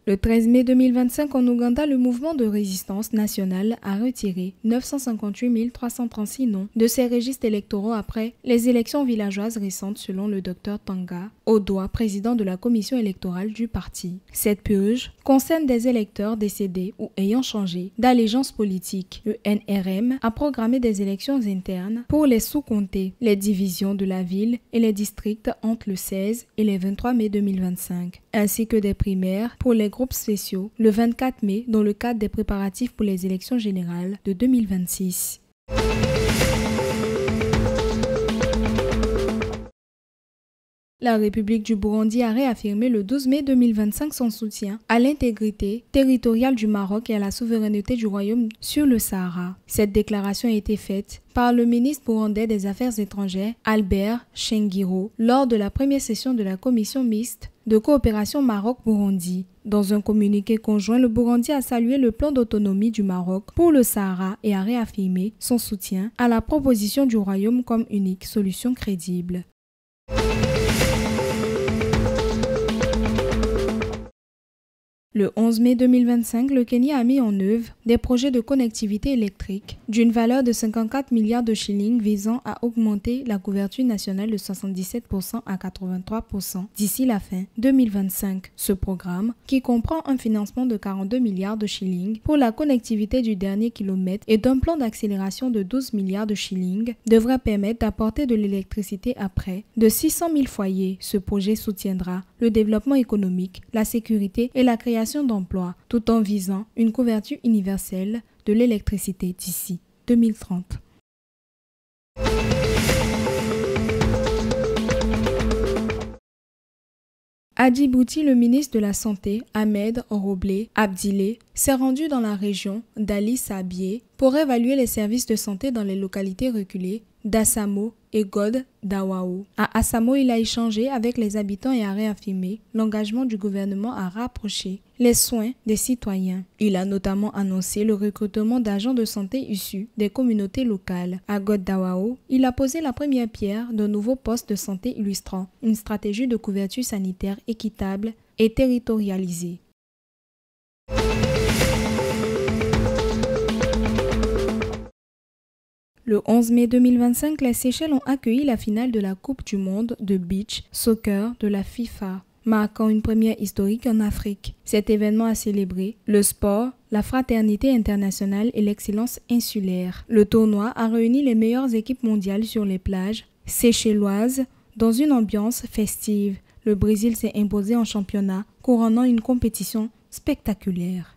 Le 13 mai 2025, en Ouganda, le mouvement de résistance nationale a retiré 958 336 noms de ses registres électoraux après les élections villageoises récentes selon le Dr Tanga Odoa, président de la commission électorale du parti. Cette purge concerne des électeurs décédés ou ayant changé d'allégeance politique. Le NRM a programmé des élections internes pour les sous-comtés, les divisions de la ville et les districts entre le 16 et le 23 mai 2025, ainsi que des primaires pour les groupes spéciaux le 24 mai dans le cadre des préparatifs pour les élections générales de 2026. La République du Burundi a réaffirmé le 12 mai 2025 son soutien à l'intégrité territoriale du Maroc et à la souveraineté du royaume sur le Sahara. Cette déclaration a été faite par le ministre burundais des Affaires étrangères Albert Shingiro lors de la première session de la commission mixte de coopération Maroc-Burundi. Dans un communiqué conjoint, le Burundi a salué le plan d'autonomie du Maroc pour le Sahara et a réaffirmé son soutien à la proposition du royaume comme unique solution crédible. Le 11 mai 2025, le Kenya a mis en œuvre des projets de connectivité électrique d'une valeur de 54 milliards de shillings visant à augmenter la couverture nationale de 77% à 83% d'ici la fin 2025. Ce programme, qui comprend un financement de 42 milliards de shillings pour la connectivité du dernier kilomètre et d'un plan d'accélération de 12 milliards de shillings, devrait permettre d'apporter de l'électricité à près de 600 000 foyers. Ce projet soutiendra le développement économique, la sécurité et la création d'emplois, tout en visant une couverture universelle de l'électricité d'ici 2030. À Djibouti, le ministre de la Santé, Ahmed Roblé Abdilé, s'est rendu dans la région d'Ali Sabié pour évaluer les services de santé dans les localités reculées d'Assamo et God Dawao. À Assamo, il a échangé avec les habitants et a réaffirmé l'engagement du gouvernement à rapprocher les soins des citoyens. Il a notamment annoncé le recrutement d'agents de santé issus des communautés locales. À God Dawao, il a posé la première pierre d'un nouveau poste de santé illustrant une stratégie de couverture sanitaire équitable et territorialisée. Le 11 mai 2025, les Seychelles ont accueilli la finale de la Coupe du monde de beach soccer de la FIFA, marquant une première historique en Afrique. Cet événement a célébré le sport, la fraternité internationale et l'excellence insulaire. Le tournoi a réuni les meilleures équipes mondiales sur les plages seychelloises dans une ambiance festive. Le Brésil s'est imposé en championnat, couronnant une compétition spectaculaire.